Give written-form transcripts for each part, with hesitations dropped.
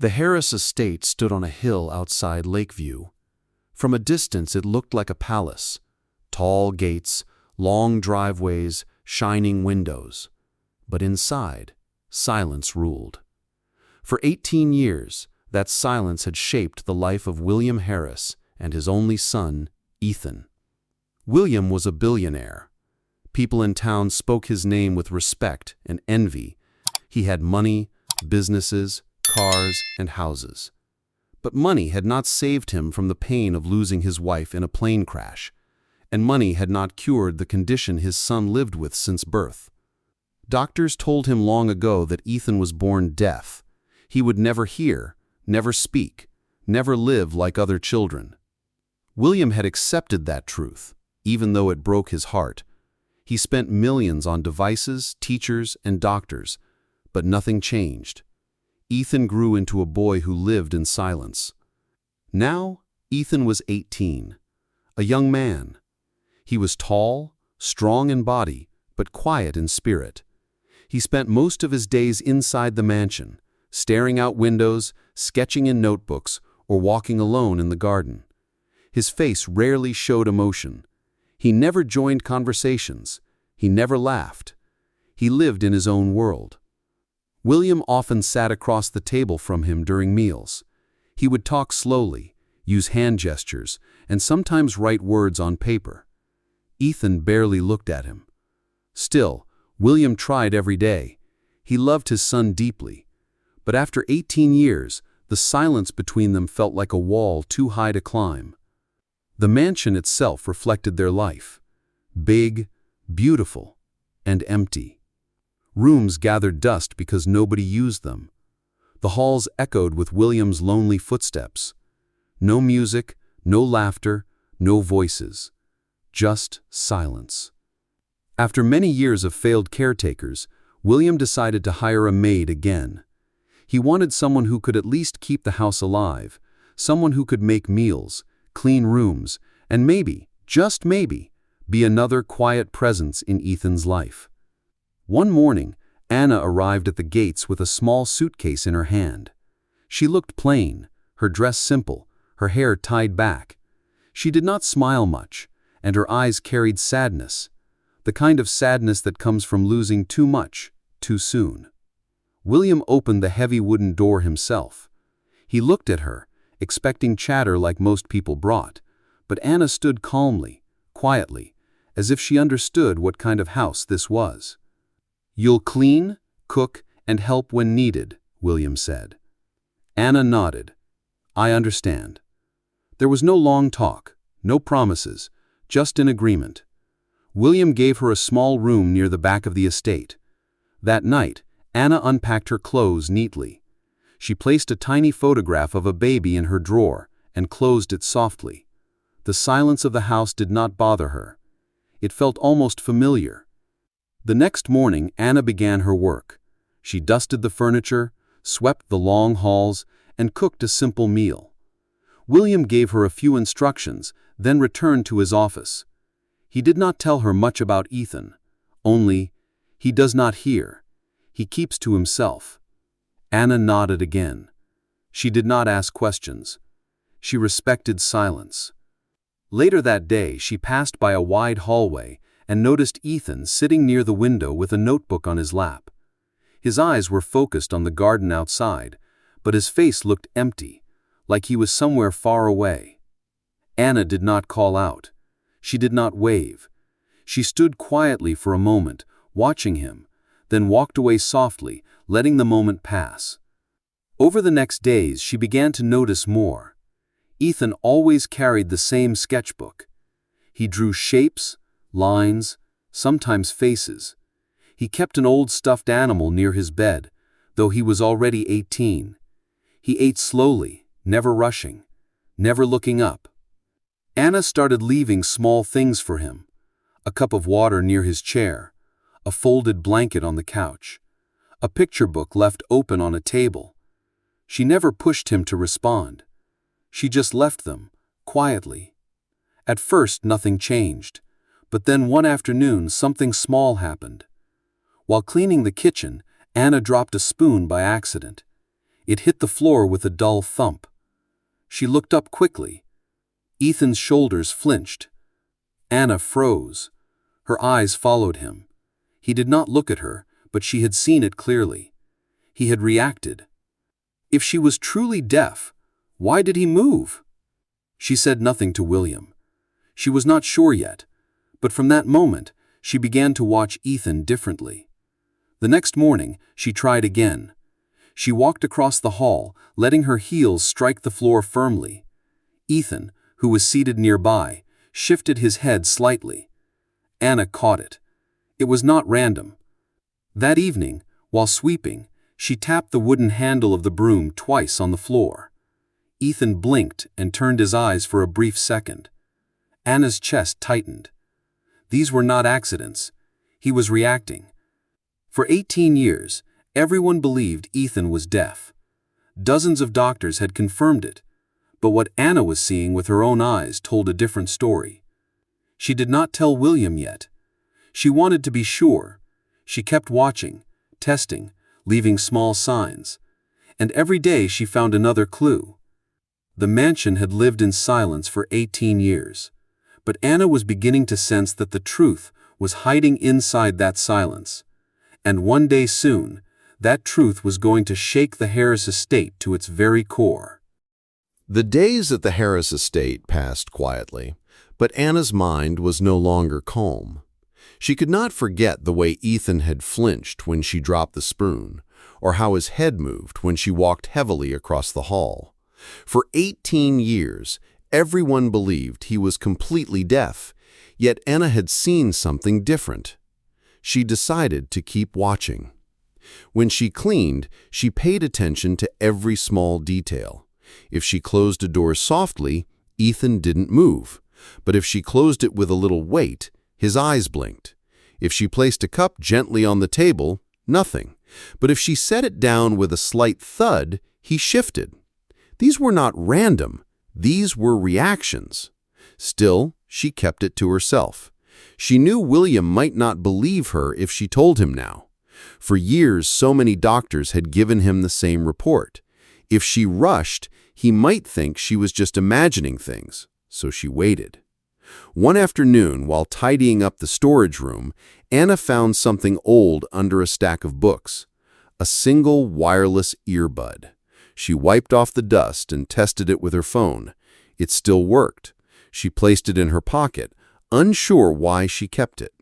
The Harris estate stood on a hill outside Lakeview. From a distance it looked like a palace. Tall gates, long driveways, shining windows. But inside, silence ruled. For 18 years, that silence had shaped the life of William Harris and his only son, Ethan. William was a billionaire. People in town spoke his name with respect and envy. He had money, businesses, cars, and houses. But money had not saved him from the pain of losing his wife in a plane crash, and money had not cured the condition his son lived with since birth. Doctors told him long ago that Ethan was born deaf. He would never hear, never speak, never live like other children. William had accepted that truth, even though it broke his heart. He spent millions on devices, teachers, and doctors, but nothing changed. Ethan grew into a boy who lived in silence. Now, Ethan was 18, a young man. He was tall, strong in body, but quiet in spirit. He spent most of his days inside the mansion, staring out windows, sketching in notebooks, or walking alone in the garden. His face rarely showed emotion. He never joined conversations. He never laughed. He lived in his own world. William often sat across the table from him during meals. He would talk slowly, use hand gestures, and sometimes write words on paper. Ethan barely looked at him. Still, William tried every day. He loved his son deeply. But after 18 years, the silence between them felt like a wall too high to climb. The mansion itself reflected their life. Big, beautiful, and empty. Rooms gathered dust because nobody used them. The halls echoed with William's lonely footsteps. No music, no laughter, no voices. Just silence. After many years of failed caretakers, William decided to hire a maid again. He wanted someone who could at least keep the house alive, someone who could make meals, clean rooms, and maybe, just maybe, be another quiet presence in Ethan's life. One morning, Anna arrived at the gates with a small suitcase in her hand. She looked plain, her dress simple, her hair tied back. She did not smile much, and her eyes carried sadness, the kind of sadness that comes from losing too much, too soon. William opened the heavy wooden door himself. He looked at her, expecting chatter like most people brought, but Anna stood calmly, quietly, as if she understood what kind of house this was. "You'll clean, cook, and help when needed," William said. Anna nodded. "I understand." There was no long talk, no promises, just an agreement. William gave her a small room near the back of the estate. That night, Anna unpacked her clothes neatly. She placed a tiny photograph of a baby in her drawer and closed it softly. The silence of the house did not bother her. It felt almost familiar. The next morning, Anna began her work. She dusted the furniture, swept the long halls, and cooked a simple meal. William gave her a few instructions, then returned to his office. He did not tell her much about Ethan, only, "He does not hear. He keeps to himself." Anna nodded again. She did not ask questions. She respected silence. Later that day, she passed by a wide hallway and noticed Ethan sitting near the window with a notebook on his lap. His eyes were focused on the garden outside, but his face looked empty, like he was somewhere far away. Anna did not call out. She did not wave. She stood quietly for a moment, watching him, then walked away softly, letting the moment pass. Over the next days, she began to notice more. Ethan always carried the same sketchbook. He drew shapes, lines, sometimes faces. He kept an old stuffed animal near his bed, though he was already 18. He ate slowly, never rushing, never looking up. Anna started leaving small things for him: a cup of water near his chair, a folded blanket on the couch, a picture book left open on a table. She never pushed him to respond. She just left them, quietly. At first, nothing changed. But then one afternoon, something small happened. While cleaning the kitchen, Anna dropped a spoon by accident. It hit the floor with a dull thump. She looked up quickly. Ethan's shoulders flinched. Anna froze. Her eyes followed him. He did not look at her, but she had seen it clearly. He had reacted. If she was truly deaf, why did he move? She said nothing to William. She was not sure yet, but from that moment, she began to watch Ethan differently. The next morning, she tried again. She walked across the hall, letting her heels strike the floor firmly. Ethan, who was seated nearby, shifted his head slightly. Anna caught it. It was not random. That evening, while sweeping, she tapped the wooden handle of the broom twice on the floor. Ethan blinked and turned his eyes for a brief second. Anna's chest tightened. These were not accidents. He was reacting. For 18 years, everyone believed Ethan was deaf. Dozens of doctors had confirmed it, but what Anna was seeing with her own eyes told a different story. She did not tell William yet. She wanted to be sure. She kept watching, testing, leaving small signs. And every day she found another clue. The mansion had lived in silence for 18 years. But Anna was beginning to sense that the truth was hiding inside that silence. And one day soon, that truth was going to shake the Harris estate to its very core. The days at the Harris estate passed quietly, but Anna's mind was no longer calm. She could not forget the way Ethan had flinched when she dropped the spoon, or how his head moved when she walked heavily across the hall. For 18 years, everyone believed he was completely deaf, yet Anna had seen something different. She decided to keep watching. When she cleaned, she paid attention to every small detail. If she closed a door softly, Ethan didn't move. But if she closed it with a little weight, his eyes blinked. If she placed a cup gently on the table, nothing. But if she set it down with a slight thud, he shifted. These were not random. These were reactions. Still, she kept it to herself. She knew William might not believe her if she told him now. For years, so many doctors had given him the same report. If she rushed, he might think she was just imagining things, so she waited. One afternoon, while tidying up the storage room, Anna found something old under a stack of books. A single wireless earbud. She wiped off the dust and tested it with her phone. It still worked. She placed it in her pocket, unsure why she kept it.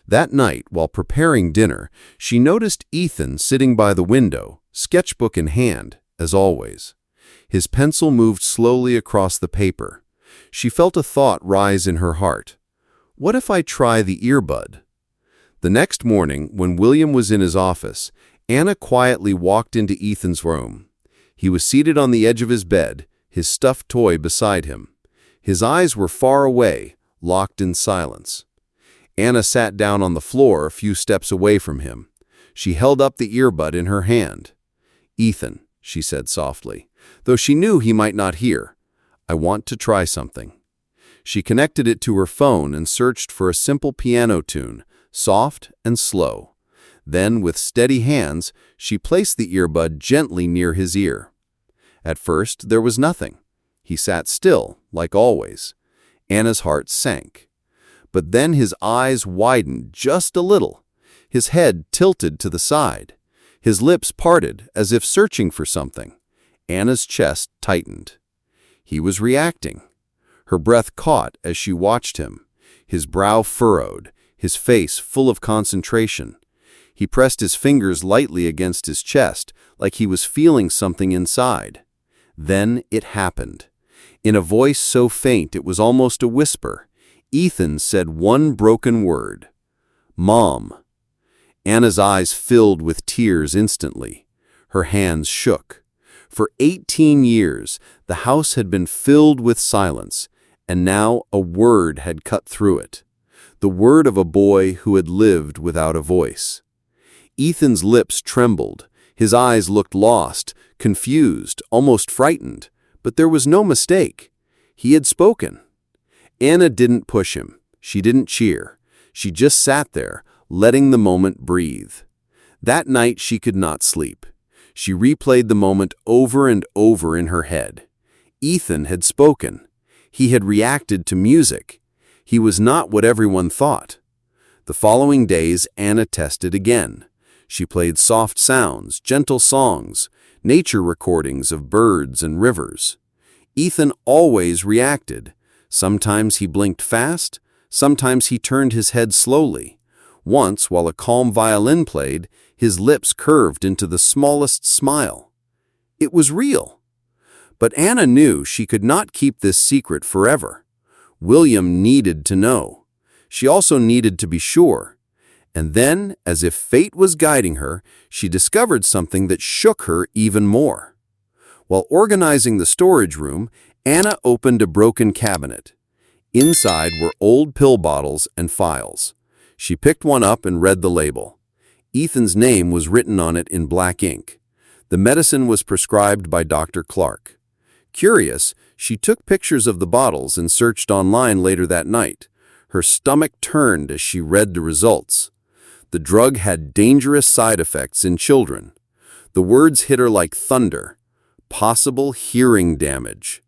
That night, while preparing dinner, she noticed Ethan sitting by the window, sketchbook in hand, as always. His pencil moved slowly across the paper. She felt a thought rise in her heart. What if I try the earbud? The next morning, when William was in his office, Anna quietly walked into Ethan's room. He was seated on the edge of his bed, his stuffed toy beside him. His eyes were far away, locked in silence. Anna sat down on the floor a few steps away from him. She held up the earbud in her hand. "Ethan," she said softly, though she knew he might not hear, "I want to try something." She connected it to her phone and searched for a simple piano tune, soft and slow. Then, with steady hands, she placed the earbud gently near his ear. At first, there was nothing. He sat still, like always. Anna's heart sank. But then his eyes widened just a little. His head tilted to the side. His lips parted, as if searching for something. Anna's chest tightened. He was reacting. Her breath caught as she watched him. His brow furrowed, his face full of concentration. He pressed his fingers lightly against his chest, like he was feeling something inside. Then it happened. In a voice so faint it was almost a whisper, Ethan said one broken word. "Mom." Anna's eyes filled with tears instantly. Her hands shook. For 18 years, the house had been filled with silence, and now a word had cut through it. The word of a boy who had lived without a voice. Ethan's lips trembled. His eyes looked lost, confused, almost frightened. But there was no mistake. He had spoken. Anna didn't push him. She didn't cheer. She just sat there, letting the moment breathe. That night she could not sleep. She replayed the moment over and over in her head. Ethan had spoken. He had reacted to music. He was not what everyone thought. The following days, Anna tested again. She played soft sounds, gentle songs, nature recordings of birds and rivers. Ethan always reacted. Sometimes he blinked fast, sometimes he turned his head slowly. Once, while a calm violin played, his lips curved into the smallest smile. It was real. But Anna knew she could not keep this secret forever. William needed to know. She also needed to be sure. And then, as if fate was guiding her, she discovered something that shook her even more. While organizing the storage room, Anna opened a broken cabinet. Inside were old pill bottles and files. She picked one up and read the label. Ethan's name was written on it in black ink. The medicine was prescribed by Dr. Clark. Curious, she took pictures of the bottles and searched online later that night. Her stomach turned as she read the results. The drug had dangerous side effects in children. The words hit her like thunder. Possible hearing damage.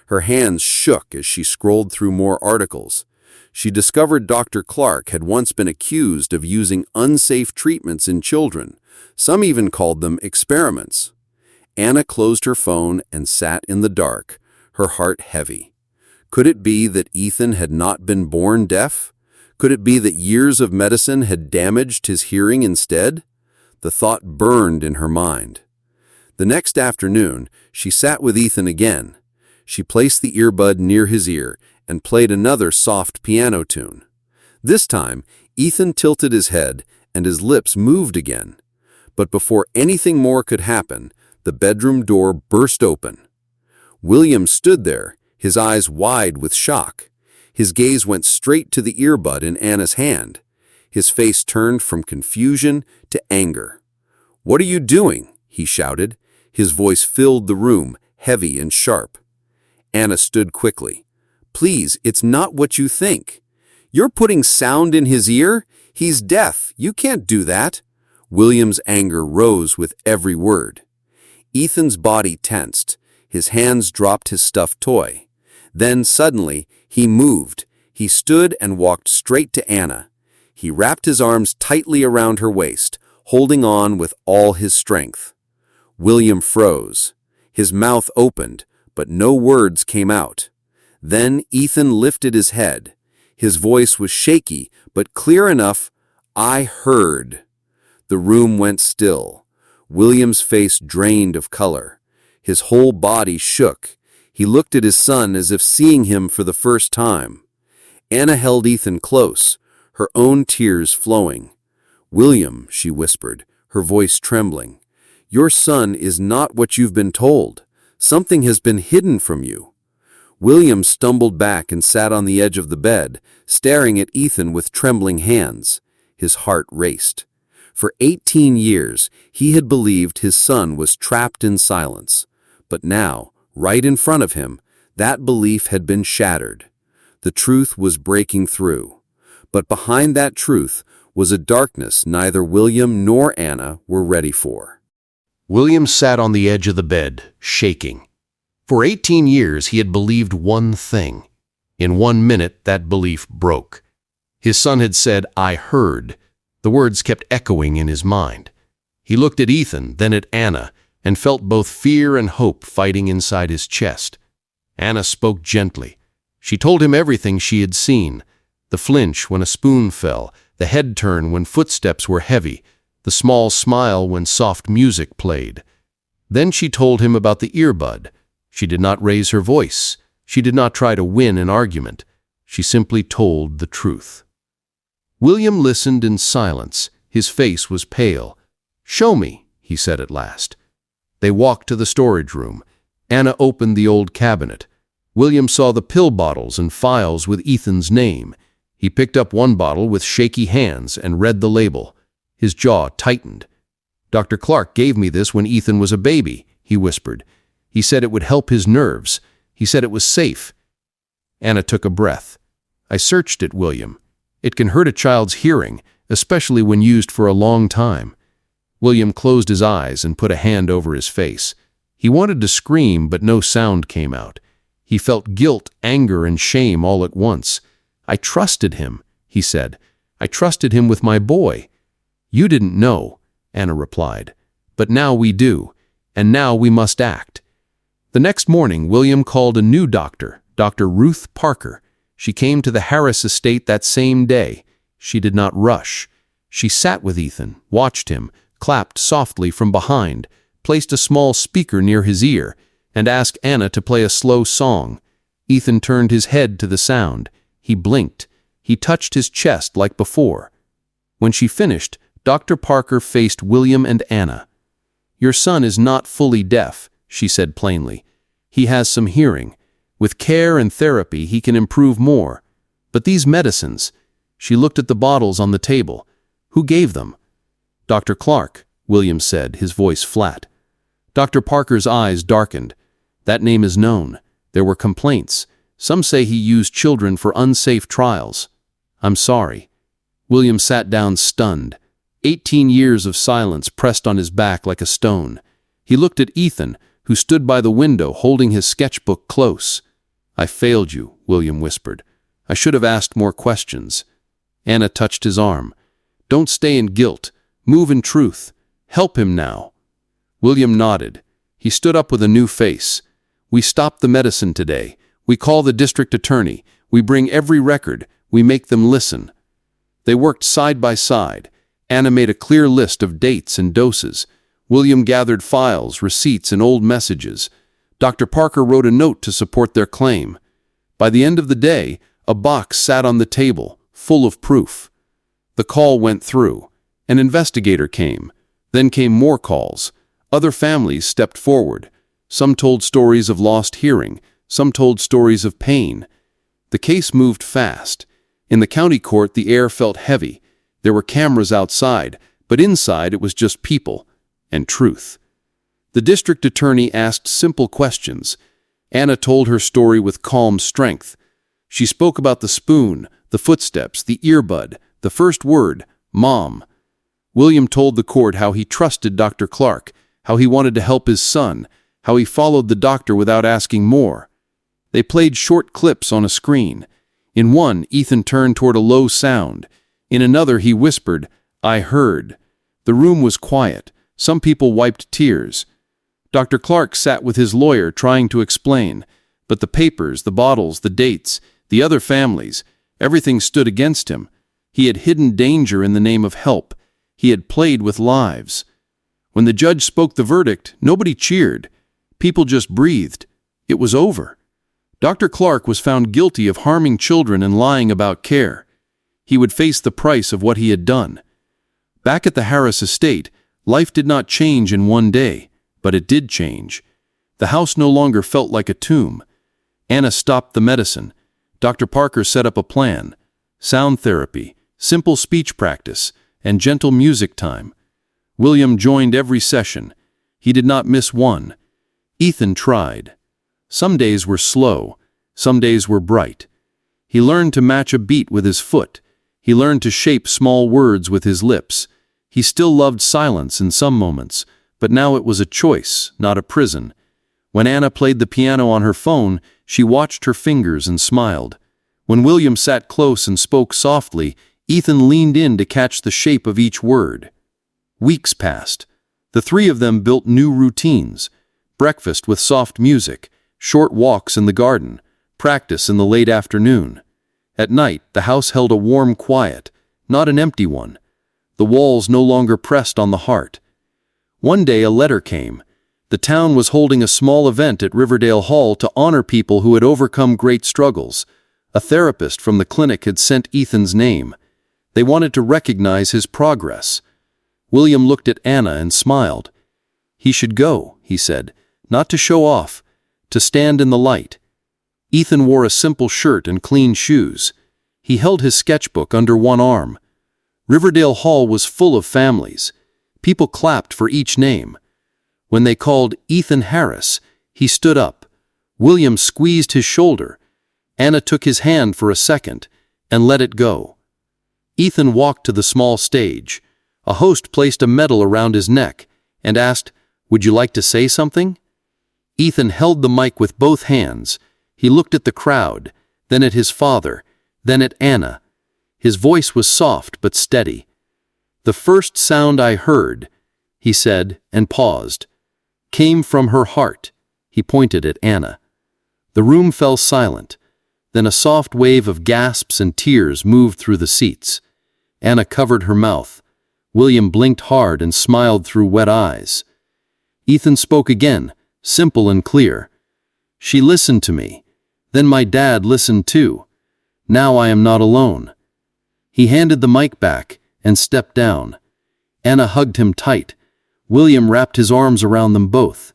Her hands shook as she scrolled through more articles. She discovered Dr. Clark had once been accused of using unsafe treatments in children. Some even called them experiments. Anna closed her phone and sat in the dark, her heart heavy. Could it be that Ethan had not been born deaf? Could it be that years of medicine had damaged his hearing instead? The thought burned in her mind. The next afternoon, she sat with Ethan again. She placed the earbud near his ear and played another soft piano tune. This time, Ethan tilted his head and his lips moved again. But before anything more could happen, the bedroom door burst open. William stood there, his eyes wide with shock. His gaze went straight to the earbud in Anna's hand. His face turned from confusion to anger. "What are you doing?" he shouted. His voice filled the room, heavy and sharp. Anna stood quickly. "Please, it's not what you think. You're putting sound in his ear? He's deaf. You can't do that." William's anger rose with every word. Ethan's body tensed. His hands dropped his stuffed toy. Then suddenly, he moved. He stood and walked straight to Anna. He wrapped his arms tightly around her waist, holding on with all his strength. William froze. His mouth opened, but no words came out. Then Ethan lifted his head. His voice was shaky, but clear enough. "I heard." The room went still. William's face drained of color. His whole body shook. He looked at his son as if seeing him for the first time. Anna held Ethan close, her own tears flowing. "William," she whispered, her voice trembling, "your son is not what you've been told. Something has been hidden from you." William stumbled back and sat on the edge of the bed, staring at Ethan with trembling hands. His heart raced. For 18 years, he had believed his son was trapped in silence. But now, right in front of him, that belief had been shattered. The truth was breaking through. But behind that truth was a darkness neither William nor Anna were ready for. William sat on the edge of the bed, shaking. For 18 years, he had believed one thing. In 1 minute, that belief broke. His son had said, "I heard." The words kept echoing in his mind. He looked at Ethan, then at Anna, and felt both fear and hope fighting inside his chest. Anna spoke gently. She told him everything she had seen. The flinch when a spoon fell, the head turn when footsteps were heavy, the small smile when soft music played. Then she told him about the earbud. She did not raise her voice. She did not try to win an argument. She simply told the truth. William listened in silence. His face was pale. "Show me," he said at last. They walked to the storage room. Anna opened the old cabinet. William saw the pill bottles and files with Ethan's name. He picked up one bottle with shaky hands and read the label. His jaw tightened. "Dr. Clark gave me this when Ethan was a baby," he whispered. "He said it would help his nerves. He said it was safe." Anna took a breath. "I searched it, William. It can hurt a child's hearing, especially when used for a long time." William closed his eyes and put a hand over his face. He wanted to scream, but no sound came out. He felt guilt, anger, and shame all at once. "I trusted him," he said. "I trusted him with my boy." "You didn't know," Anna replied. "But now we do, and now we must act." The next morning, William called a new doctor, Dr. Ruth Parker. She came to the Harris estate that same day. She did not rush. She sat with Ethan, watched him, clapped softly from behind, placed a small speaker near his ear, and asked Anna to play a slow song. Ethan turned his head to the sound. He blinked. He touched his chest like before. When she finished, Dr. Parker faced William and Anna. "Your son is not fully deaf," she said plainly. "He has some hearing. With care and therapy, he can improve more. But these medicines," she looked at the bottles on the table. "Who gave them?" "Dr. Clark," William said, his voice flat. Dr. Parker's eyes darkened. "That name is known. There were complaints. Some say he used children for unsafe trials." "I'm sorry." William sat down stunned. 18 years of silence pressed on his back like a stone. He looked at Ethan, who stood by the window holding his sketchbook close. "I failed you," William whispered. "I should have asked more questions." Anna touched his arm. "Don't stay in guilt. Move in truth. Help him now." William nodded. He stood up with a new face. "We stop the medicine today. We call the district attorney. We bring every record. We make them listen." They worked side by side. Anna made a clear list of dates and doses. William gathered files, receipts, and old messages. Dr. Parker wrote a note to support their claim. By the end of the day, a box sat on the table, full of proof. The call went through. An investigator came. Then came more calls. Other families stepped forward. Some told stories of lost hearing. Some told stories of pain. The case moved fast. In the county court, the air felt heavy. There were cameras outside, but inside it was just people and truth. The district attorney asked simple questions. Anna told her story with calm strength. She spoke about the spoon, the footsteps, the earbud, the first word, Mom. William told the court how he trusted Dr. Clark, how he wanted to help his son, how he followed the doctor without asking more. They played short clips on a screen. In one, Ethan turned toward a low sound. In another, he whispered, "I heard." The room was quiet. Some people wiped tears. Dr. Clark sat with his lawyer trying to explain, but the papers, the bottles, the dates, the other families, everything stood against him. He had hidden danger in the name of help. He had played with lives. When the judge spoke the verdict, nobody cheered. People just breathed. It was over. Dr. Clark was found guilty of harming children and lying about care. He would face the price of what he had done. Back at the Harris estate, life did not change in one day, but it did change. The house no longer felt like a tomb. Anna stopped the medicine. Dr. Parker set up a plan. Sound therapy, simple speech practice, and gentle music time. William joined every session. He did not miss one. Ethan tried. Some days were slow. Some days were bright. He learned to match a beat with his foot. He learned to shape small words with his lips. He still loved silence in some moments, but now it was a choice, not a prison. When Anna played the piano on her phone, she watched her fingers and smiled. When William sat close and spoke softly, Ethan leaned in to catch the shape of each word. Weeks passed. The three of them built new routines. Breakfast with soft music, short walks in the garden, practice in the late afternoon. At night, the house held a warm quiet, not an empty one. The walls no longer pressed on the heart. One day a letter came. The town was holding a small event at Riverdale Hall to honor people who had overcome great struggles. A therapist from the clinic had sent Ethan's name. They wanted to recognize his progress. William looked at Anna and smiled. He should go, he said, not to show off, to stand in the light. Ethan wore a simple shirt and clean shoes. He held his sketchbook under one arm. Riverdale Hall was full of families. People clapped for each name. When they called Ethan Harris, he stood up. William squeezed his shoulder. Anna took his hand for a second and let it go. Ethan walked to the small stage. A host placed a medal around his neck and asked, "Would you like to say something?" Ethan held the mic with both hands. He looked at the crowd, then at his father, then at Anna. His voice was soft but steady. "The first sound I heard," he said, and paused, "came from her heart." He pointed at Anna. The room fell silent. Then a soft wave of gasps and tears moved through the seats. Anna covered her mouth. William blinked hard and smiled through wet eyes. Ethan spoke again, simple and clear. "She listened to me. Then my dad listened too. Now I am not alone." He handed the mic back and stepped down. Anna hugged him tight. William wrapped his arms around them both.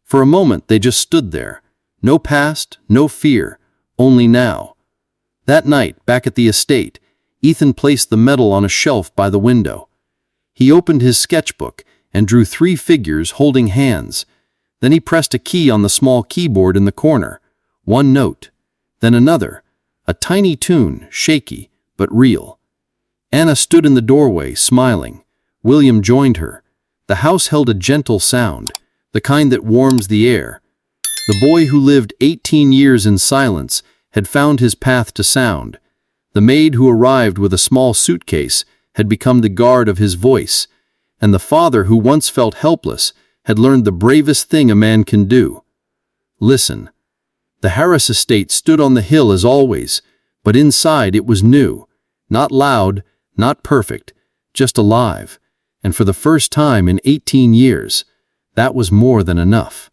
For a moment they just stood there. No past, no fear, only now. That night, back at the estate, Ethan placed the medal on a shelf by the window. He opened his sketchbook and drew 3 figures holding hands. Then he pressed a key on the small keyboard in the corner. One note, then another, a tiny tune, shaky but real. Anna stood in the doorway, smiling. William joined her. The house held a gentle sound, the kind that warms the air. The boy who lived 18 years in silence had found his path to sound. The maid who arrived with a small suitcase had become the guard of his voice, and the father who once felt helpless had learned the bravest thing a man can do. Listen. The Harris estate stood on the hill as always, but inside it was new. Not loud, not perfect, just alive. And for the first time in 18 years, that was more than enough.